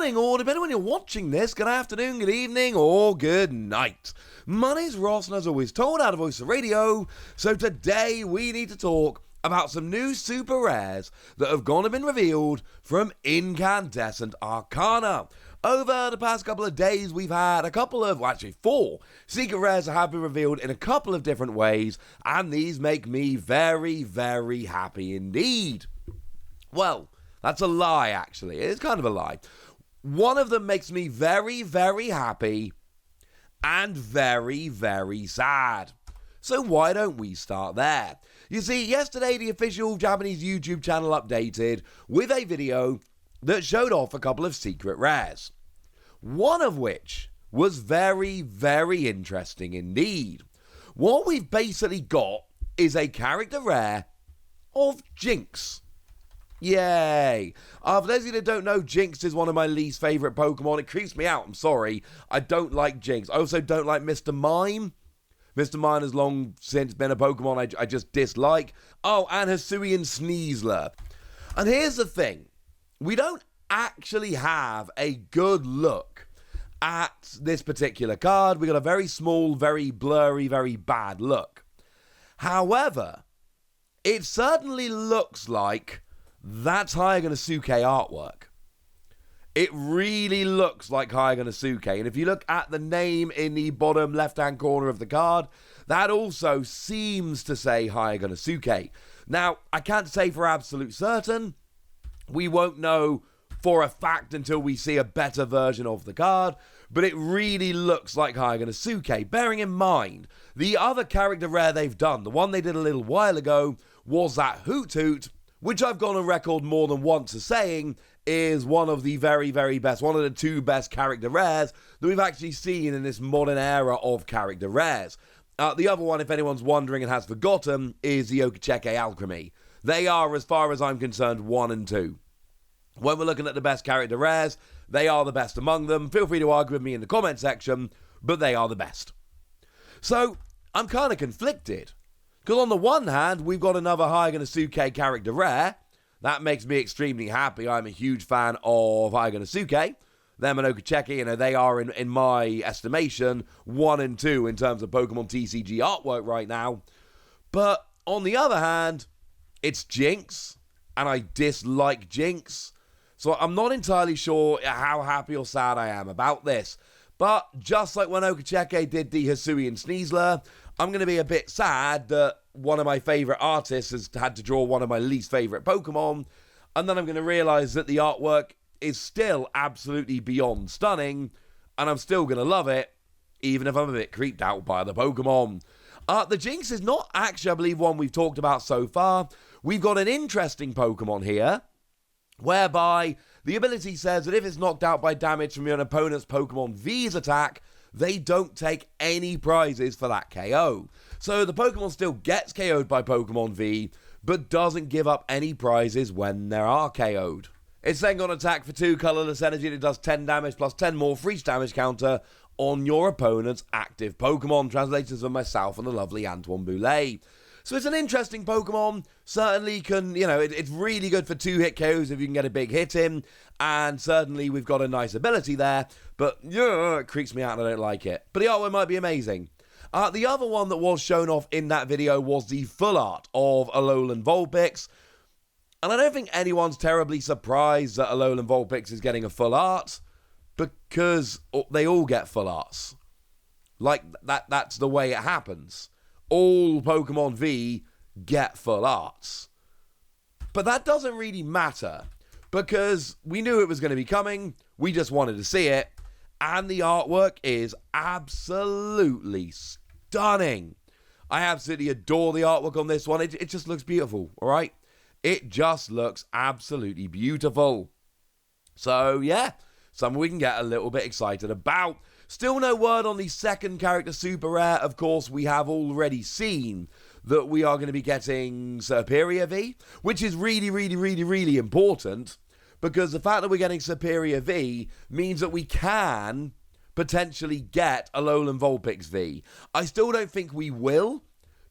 morning, or depending when you're watching this, good afternoon, good evening, or good night. My name's Ross, and as always, told out of Voice of Radio. So today we need to talk about some new super rares that have gone and been revealed from Incandescent Arcana. Over the past couple of days, we've had four secret rares that have been revealed in a couple of different ways, and these make me very, very happy indeed. Well, that's a lie, actually. It's kind of a lie. One of them makes me very, very happy and very, very sad. So why don't we start there? You see, yesterday the official Japanese YouTube channel updated with a video that showed off a couple of secret rares. One of which was very, very interesting indeed. What we've basically got is a character rare of Jinx. Yay! For those of you that don't know, Jinx is one of my least favourite Pokemon. It creeps me out, I'm sorry. I don't like Jinx. I also don't like Mr. Mime. Mr. Mime has long since been a Pokemon I just dislike. Oh, and Hisuian Sneasler. And here's the thing. We don't actually have a good look at this particular card. We got a very small, very blurry, very bad look. However, it certainly looks like that's Hayaganosuke artwork. It really looks like Hayaganosuke. And if you look at the name in the bottom left-hand corner of the card, that also seems to say Hayaganosuke. Now, I can't say for absolute certain. We won't know for a fact until we see a better version of the card. But it really looks like Hayaganosuke. Bearing in mind, the other character rare they've done, the one they did a little while ago, was that Hoot Hoot, which I've gone on record more than once as saying is one of the very, very best, one of the two best character rares that we've actually seen in this modern era of character rares. The other one, if anyone's wondering and has forgotten, is the Okacheke Alchemy. They are, as far as I'm concerned, 1 and 2. When we're looking at the best character rares, they are the best among them. Feel free to argue with me in the comment section, but they are the best. So, I'm kind of conflicted. Because on the one hand, we've got another Hayaganosuke character rare. That makes me extremely happy. I'm a huge fan of Hayaganosuke. Them and Okacheki, they are, in my estimation, 1 and 2 in terms of Pokemon TCG artwork right now. But on the other hand, it's Jinx, and I dislike Jinx. So I'm not entirely sure how happy or sad I am about this. But just like when Okacheki did the Hisuian Sneasler, I'm going to be a bit sad that one of my favourite artists has had to draw one of my least favourite Pokemon, and then I'm going to realise that the artwork is still absolutely beyond stunning, and I'm still going to love it, even if I'm a bit creeped out by the Pokemon. The Jinx is not actually, I believe, one we've talked about so far. We've got an interesting Pokemon here, whereby the ability says that if it's knocked out by damage from your opponent's Pokemon V's attack, they don't take any prizes for that KO. So the Pokemon still gets KO'd by Pokemon V, but doesn't give up any prizes when they are KO'd. It's then got an attack for 2 colourless energy that does 10 damage plus 10 more for each damage counter on your opponent's active Pokemon. Translations for myself and the lovely Antoine Boulet. So it's an interesting Pokemon. Certainly can, it's really good for 2-hit KOs if you can get a big hit in. And certainly we've got a nice ability there. But it creeps me out and I don't like it. But the artwork might be amazing. The other one that was shown off in that video was the full art of Alolan Vulpix. And I don't think anyone's terribly surprised that Alolan Vulpix is getting a full art. Because they all get full arts. Like, that's the way it happens. All Pokemon V get full arts. But that doesn't really matter, because we knew it was going to be coming, we just wanted to see it, and the artwork is absolutely stunning. I absolutely adore the artwork on this one. It just looks beautiful, alright? It just looks absolutely beautiful. So, yeah, something we can get a little bit excited about. Still no word on the second character super rare. Of course, we have already seen that we are going to be getting Superior V, which is really, really, really, really important, because the fact that we're getting Superior V means that we can potentially get Alolan Vulpix V. I still don't think we will,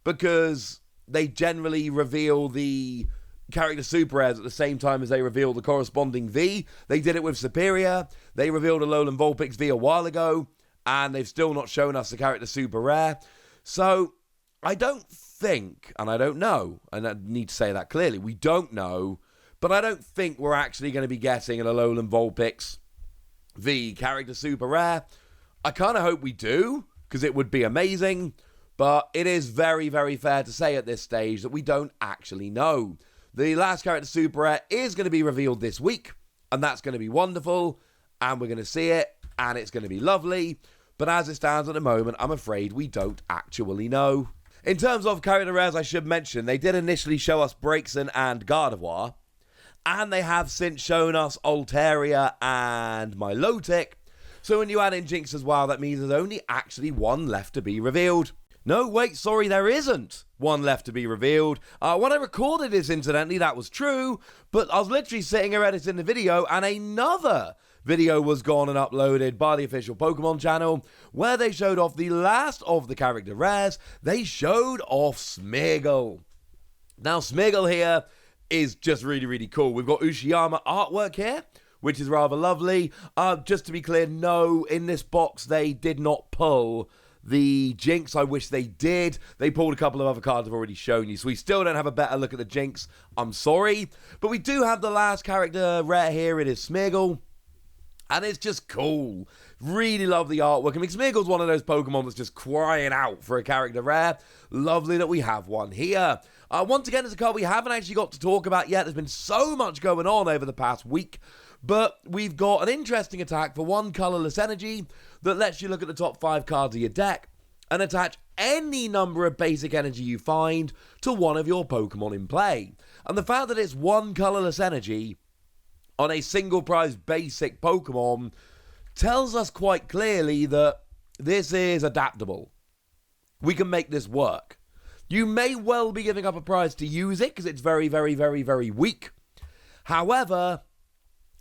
because they generally reveal the character super rares at the same time as they revealed the corresponding V. They did it with Superior. They revealed Alolan Vulpix V a while ago, and they've still not shown us the character super rare. So I don't think, and I don't know, and I need to say that clearly, we don't know, but I don't think we're actually going to be getting an Alolan Vulpix V character super rare. I kind of hope we do, because it would be amazing, but it is very, very fair to say at this stage that we don't actually know. The last character super rare is going to be revealed this week, and that's going to be wonderful, and we're going to see it, and it's going to be lovely, but as it stands at the moment, I'm afraid we don't actually know. In terms of character rares, I should mention, they did initially show us Braixen and Gardevoir, and they have since shown us Altaria and Milotic. So when you add in Jinx as well, that means there's only actually one left to be revealed. No, wait, sorry, there isn't one left to be revealed. When I recorded this, incidentally, that was true, but I was literally sitting here editing the video, and another video was gone and uploaded by the official Pokemon channel, where they showed off the last of the character rares. They showed off Smeargle. Now, Smeargle here is just really, really cool. We've got Ushiyama artwork here, which is rather lovely. Just to be clear, no, in this box they did not pull the Jinx. I wish they did. They pulled a couple of other cards I've already shown you, so we still don't have a better look at the Jinx. I'm sorry. But we do have the last character rare here. It is Smeargle. And it's just cool. Really love the artwork. I mean, Smeargle's one of those Pokemon that's just crying out for a character rare. Lovely that we have one here. Once again, it's a card we haven't actually got to talk about yet. There's been so much going on over the past week. But we've got an interesting attack for one colorless energy that lets you look at the top 5 cards of your deck and attach any number of basic energy you find to one of your Pokemon in play. And the fact that it's one colorless energy on a single prize basic Pokemon tells us quite clearly that this is adaptable. We can make this work. You may well be giving up a prize to use it because it's very, very, very, very weak. However,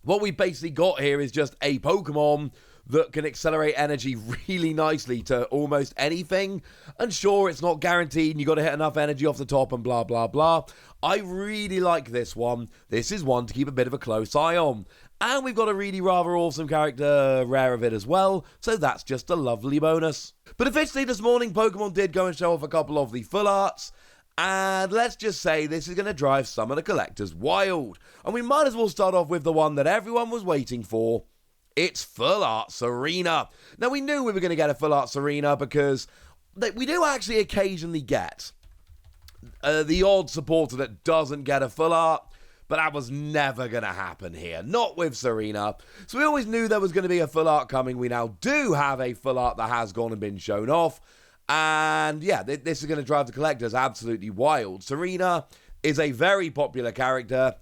what we basically got here is just a Pokemon that can accelerate energy really nicely to almost anything. And sure, it's not guaranteed and you got to hit enough energy off the top and blah, blah, blah. I really like this one. This is one to keep a bit of a close eye on. And we've got a really rather awesome character rare of it as well, so that's just a lovely bonus. But officially this morning, Pokemon did go and show off a couple of the full arts. And let's just say this is going to drive some of the collectors wild. And we might as well start off with the one that everyone was waiting for. It's Full Art Serena. Now, we knew we were going to get a Full Art Serena because we do actually occasionally get the odd supporter that doesn't get a Full Art, but that was never going to happen here. Not with Serena. So we always knew there was going to be a Full Art coming. We now do have a Full Art that has gone and been shown off. And yeah, this is going to drive the collectors absolutely wild. Serena is a very popular character.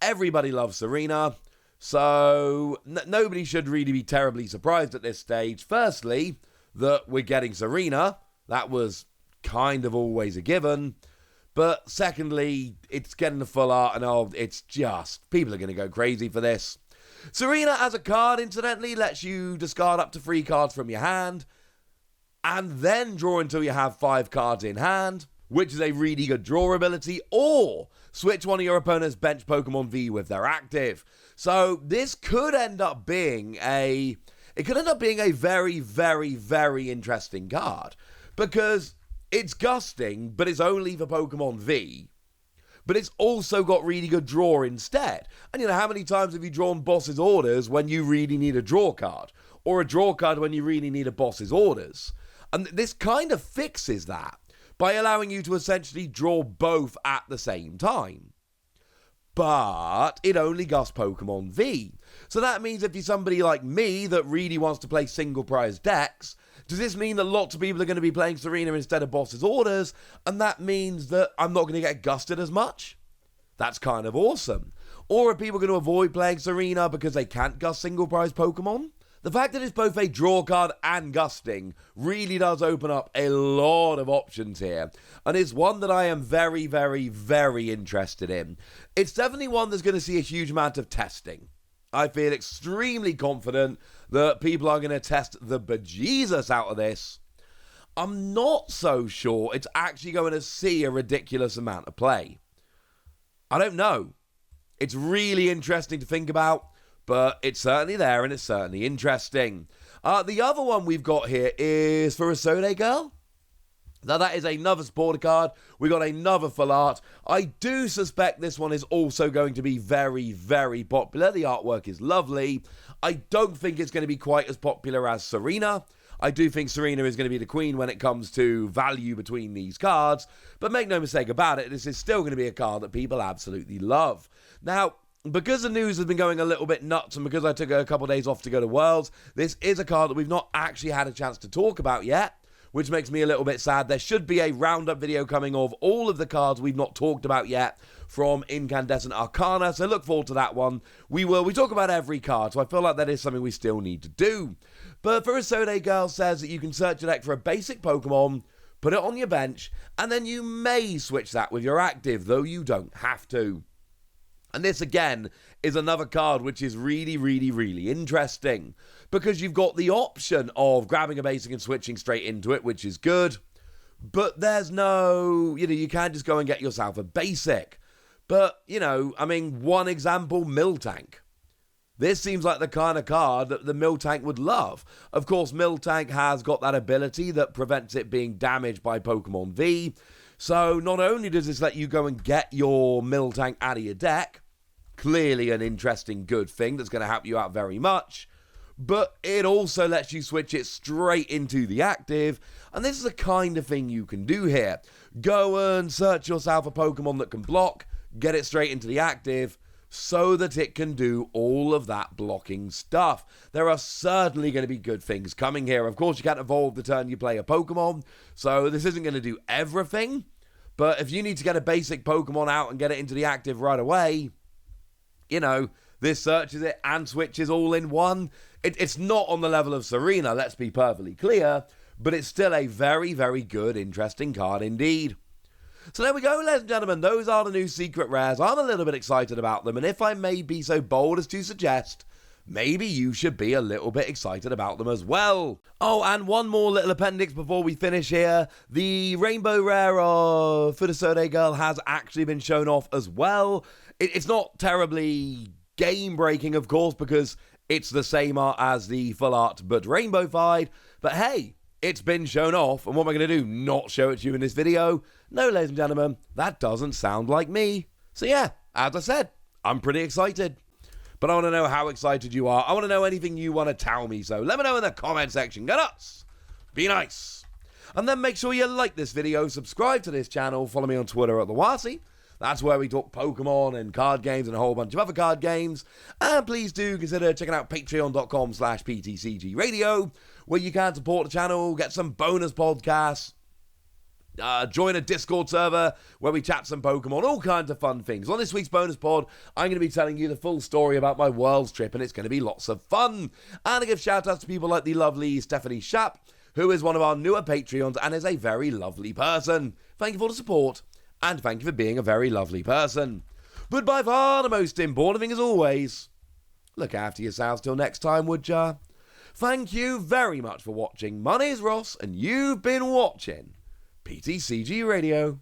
Everybody loves Serena. So nobody should really be terribly surprised at this stage. Firstly, that we're getting Serena. That was kind of always a given. But secondly, it's getting the Full Art and it's just, people are going to go crazy for this. Serena as a card, incidentally, lets you discard up to 3 cards from your hand and then draw until you have 5 cards in hand, which is a really good draw ability, or switch one of your opponent's bench Pokemon V with their active. So this could end up being a very, very, very interesting card, because it's gusting, but it's only for Pokemon V, but it's also got really good draw instead. And you know, how many times have you drawn boss's orders when you really need a draw card, or a draw card when you really need a boss's orders? And this kind of fixes that by allowing you to essentially draw both at the same time. But it only gusts Pokemon V. So that means if you're somebody like me that really wants to play single prize decks, does this mean that lots of people are going to be playing Serena instead of boss's orders? And that means that I'm not going to get gusted as much? That's kind of awesome. Or are people going to avoid playing Serena because they can't gust single prize Pokemon? The fact that it's both a draw card and gusting really does open up a lot of options here, and it's one that I am very, very, very interested in. It's definitely one that's going to see a huge amount of testing. I feel extremely confident that people are going to test the bejesus out of this. I'm not so sure it's actually going to see a ridiculous amount of play. I don't know. It's really interesting to think about, but it's certainly there and it's certainly interesting. The other one we've got here is for Isode Girl. Now, that is another supporter card. We got another full art. I do suspect this one is also going to be very, very popular. The artwork is lovely. I don't think it's going to be quite as popular as Serena. I do think Serena is going to be the queen when it comes to value between these cards. But make no mistake about it, this is still going to be a card that people absolutely love. Now, because the news has been going a little bit nuts and because I took a couple of days off to go to Worlds, this is a card that we've not actually had a chance to talk about yet, which makes me a little bit sad. There should be a roundup video coming of all of the cards we've not talked about yet from Incandescent Arcana, so look forward to that one. We talk about every card, so I feel like that is something we still need to do. But for Isode Girl says that you can search your deck for a basic Pokemon, put it on your bench, and then you may switch that with your active, though you don't have to. And this, again, is another card which is really, really, really interesting. Because you've got the option of grabbing a basic and switching straight into it, which is good. But there's no, you can't just go and get yourself a basic. But, one example, Miltank. This seems like the kind of card that the Miltank would love. Of course, Miltank has got that ability that prevents it being damaged by Pokemon V. So not only does this let you go and get your Miltank out of your deck, clearly an interesting good thing that's going to help you out very much, but it also lets you switch it straight into the active, and this is the kind of thing you can do here. Go and search yourself a Pokemon that can block, get it straight into the active, so that it can do all of that blocking stuff. There are certainly going to be good things coming here. Of course, you can't evolve the turn you play a Pokemon, so this isn't going to do everything, but if you need to get a basic Pokemon out and get it into the active right away, this searches it and switches all in one. It's not on the level of Serena, let's be perfectly clear, but it's still a very, very good, interesting card indeed. So there we go, ladies and gentlemen. Those are the new secret rares. I'm a little bit excited about them, and if I may be so bold as to suggest, maybe you should be a little bit excited about them as well. Oh, and one more little appendix before we finish here. The rainbow rare of Isode Girl has actually been shown off as well. It's not terribly game-breaking, of course, because it's the same art as the full art, but rainbow-fied. But hey, it's been shown off, and what am I going to do? Not show it to you in this video? No, ladies and gentlemen, that doesn't sound like me. So yeah, as I said, I'm pretty excited. But I want to know how excited you are. I want to know anything you want to tell me, so let me know in the comment section. Go nuts! Be nice! And then make sure you like this video, subscribe to this channel, follow me on Twitter at the Wasi. That's where we talk Pokemon and card games and a whole bunch of other card games. And please do consider checking out patreon.com/PTCG Radio, where you can support the channel, get some bonus podcasts, join a Discord server where we chat some Pokemon, all kinds of fun things. On this week's bonus pod, I'm going to be telling you the full story about my Worlds trip, and it's going to be lots of fun. And I give shout-outs to people like the lovely Stephanie Schapp, who is one of our newer Patreons and is a very lovely person. Thank you for the support, and thank you for being a very lovely person. But by far the most important thing, as always, look after yourselves till next time, would ya? Thank you very much for watching. My name's Ross, and you've been watching PTCG Radio.